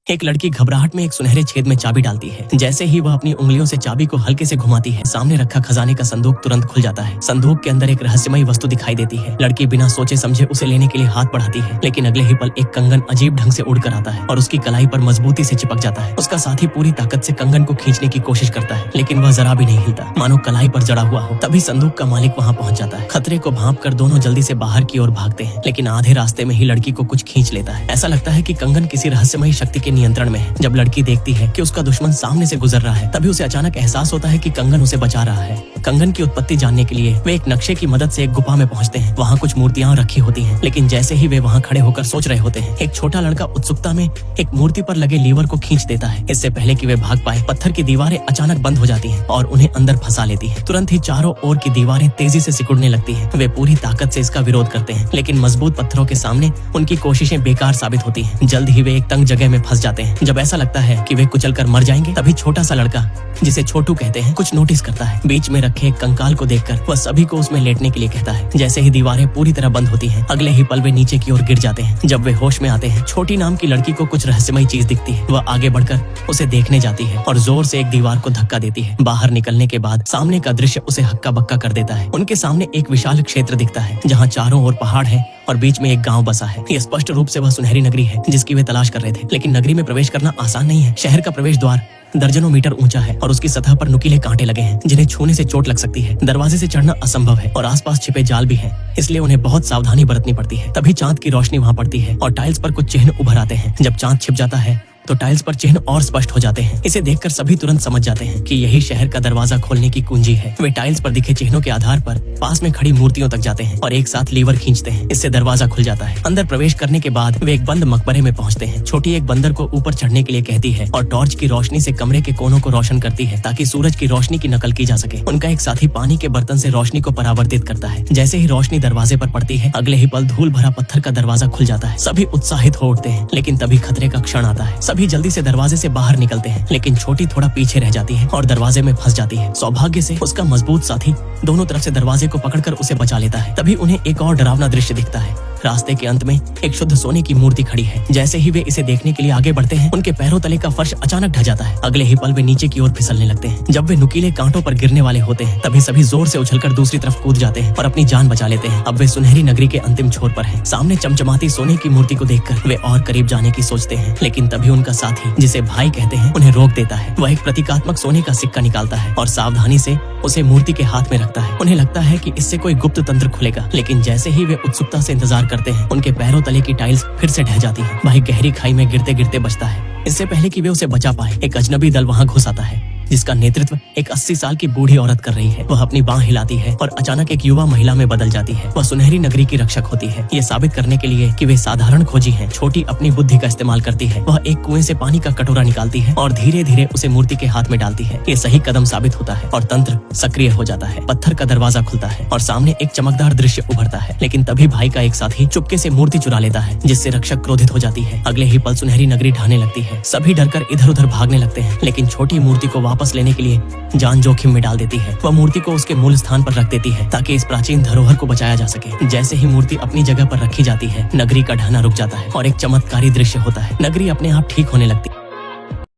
एक लड़की घबराहट में एक सुनहरे छेद में चाबी डालती है। जैसे ही वह अपनी उंगलियों से चाबी को हल्के से घुमाती है, सामने रखा खजाने का संदूक तुरंत खुल जाता है। संदूक के अंदर एक रहस्यमयी वस्तु दिखाई देती है। लड़की बिना सोचे समझे उसे लेने के लिए हाथ बढ़ाती है, लेकिन अगले ही पल एक कंगन अजीब ढंग से उड़कर आता है और उसकी कलाई पर मजबूती से चिपक जाता है। उसका साथी पूरी ताकत से कंगन को खींचने की कोशिश करता है, लेकिन वह जरा भी नहीं हिलता, मानो कलाई पर जड़ा हुआ हो। तभी संदूक का मालिक वहाँ पहुँच जाता है। खतरे को भांप कर दोनों जल्दी से बाहर की ओर भागते हैं, लेकिन आधे रास्ते में ही लड़की को कुछ खींच लेता है। ऐसा लगता है कि कंगन किसी रहस्यमयी शक्ति के नियंत्रण में है। जब लड़की देखती है कि उसका दुश्मन सामने से गुजर रहा है, तभी उसे अचानक एहसास होता है कि कंगन उसे बचा रहा है। कंगन की उत्पत्ति जानने के लिए वे एक नक्शे की मदद से एक गुफा में पहुंचते हैं। वहाँ कुछ मूर्तियां रखी होती हैं, लेकिन जैसे ही वे वहाँ खड़े होकर सोच रहे होते हैं, एक छोटा लड़का उत्सुकता में एक मूर्ति पर लगे लीवर को खींच देता है। इससे पहले कि वे भाग पाए, पत्थर की दीवारें अचानक बंद हो जाती हैं और उन्हें अंदर फंसा लेती हैं। तुरंत ही चारों ओर की दीवारें तेजी से सिकुड़ने लगती हैं। वे पूरी ताकत से इसका विरोध करते हैं, लेकिन मजबूत पत्थरों के सामने उनकी कोशिशें बेकार साबित होती हैं। जल्द ही वे एक तंग जगह में फंस जाते हैं। जब ऐसा लगता है कि वे कुचलकर मर जाएंगे, तभी छोटा सा लड़का, जिसे छोटू कहते हैं, कुछ नोटिस करता है। बीच में रखे एक कंकाल को देखकर वह सभी को उसमें लेटने के लिए कहता है। जैसे ही दीवारें पूरी तरह बंद होती हैं, अगले ही पल वे नीचे की ओर गिर जाते हैं। जब वे होश में आते हैं, छोटी नाम की लड़की को कुछ रहस्यमयी चीज दिखती है। वह आगे बढ़कर उसे देखने जाती है और जोर से एक दीवार को धक्का देती है। बाहर निकलने के बाद सामने का दृश्य उसे हक्का बक्का कर देता है। उनके सामने एक विशाल क्षेत्र दिखता है, जहाँ चारों ओर पहाड़ है और बीच में एक गांव बसा है। ये स्पष्ट रूप से वह सुनहरी नगरी है जिसकी वे तलाश कर रहे थे। लेकिन नगरी में प्रवेश करना आसान नहीं है। शहर का प्रवेश द्वार दर्जनों मीटर ऊंचा है और उसकी सतह पर नुकीले कांटे लगे हैं, जिन्हें छूने से चोट लग सकती है। दरवाजे से चढ़ना असंभव है और आसपास छिपे जाल भी हैं, इसलिए उन्हें बहुत सावधानी बरतनी पड़ती है। तभी चांद की रोशनी वहां पड़ती है और टाइल्स पर कुछ चिन्ह उभर आते हैं। जब चांद छिप जाता है तो टाइल्स पर चिन्ह और स्पष्ट हो जाते हैं। इसे देखकर सभी तुरंत समझ जाते हैं कि यही शहर का दरवाजा खोलने की कुंजी है। वे टाइल्स पर दिखे चिन्हों के आधार पर पास में खड़ी मूर्तियों तक जाते हैं और एक साथ लीवर खींचते हैं। इससे दरवाजा खुल जाता है। अंदर प्रवेश करने के बाद वे एक बंद मकबरे में पहुंचते हैं। छोटी एक बंदर को ऊपर चढ़ने के लिए कहती है और टॉर्च की रोशनी से कमरे के कोनों को रोशन करती है, ताकि सूरज की रोशनी की नकल की जा सके। उनका एक साथी पानी के बर्तन से रोशनी को परावर्तित करता है। जैसे ही रोशनी दरवाजे पर पड़ती है, अगले ही पल धूल भरा पत्थर का दरवाजा खुल जाता है। सभी उत्साहित हो उठते हैं, लेकिन तभी खतरे का क्षण आता है। सभी जल्दी से दरवाजे से बाहर निकलते हैं, लेकिन छोटी थोड़ा पीछे रह जाती है और दरवाजे में फंस जाती है। सौभाग्य से उसका मजबूत साथी दोनों तरफ से दरवाजे को पकड़कर उसे बचा लेता है। तभी उन्हें एक और डरावना दृश्य दिखता है। रास्ते के अंत में एक शुद्ध सोने की मूर्ति खड़ी है। जैसे ही वे इसे देखने के लिए आगे बढ़ते हैं, उनके पैरों तले का फर्श अचानक ढह जाता है। अगले ही पल वे नीचे की ओर फिसलने लगते हैं। जब वे नुकीले कांटों पर गिरने वाले होते हैं, तभी सभी जोर से उछलकर दूसरी तरफ कूद जाते हैं और अपनी जान बचा लेते हैं। अब वे सुनहरी नगरी के अंतिम छोर पर हैं। सामने चमचमाती सोने की मूर्ति को देखकर वे और करीब जाने की सोचते हैं, लेकिन तभी उनका साथी, जिसे भाई कहते हैं, उन्हें रोक देता है। वह एक प्रतीकात्मक सोने का सिक्का निकालता है और सावधानी से उसे मूर्ति के हाथ में रखता है। उन्हें लगता है कि इससे कोई गुप्त तंत्र खुलेगा, लेकिन जैसे ही वे उत्सुकता से इंतजार करते हैं, उनके पैरों तले की टाइल्स फिर से ढह जाती है। भाई गहरी खाई में गिरते गिरते बचता है। इससे पहले कि वे उसे बचा पाए, एक अजनबी दल वहां घुस आता है, जिसका नेतृत्व एक 80 साल की बूढ़ी औरत कर रही है। वह अपनी बांह हिलाती है और अचानक एक युवा महिला में बदल जाती है। वह सुनहरी नगरी की रक्षक होती है। ये साबित करने के लिए कि वे साधारण खोजी हैं, छोटी अपनी बुद्धि का इस्तेमाल करती है। वह एक कुएं से पानी का कटोरा निकालती है और धीरे धीरे उसे मूर्ति के हाथ में डालती है। ये सही कदम साबित होता है और तंत्र सक्रिय हो जाता है। पत्थर का दरवाजा खुलता है और सामने एक चमकदार दृश्य उभरता है। लेकिन तभी भाई का एक साथी चुपके से मूर्ति चुरा लेता है, जिससे रक्षक क्रोधित हो जाती है। अगले ही पल सुनहरी नगरी ढहने लगती है। सभी डरकर इधर उधर भागने लगते हैं, लेकिन छोटी मूर्ति को वापस लेने के लिए जान जोखिम में डाल देती है। वह मूर्ति को उसके मूल स्थान पर रख देती है, ताकि इस प्राचीन धरोहर को बचाया जा सके। जैसे ही मूर्ति अपनी जगह पर रखी जाती है, नगरी का ढहना रुक जाता है और एक चमत्कारी दृश्य होता है। नगरी अपने आप ठीक होने लगती है।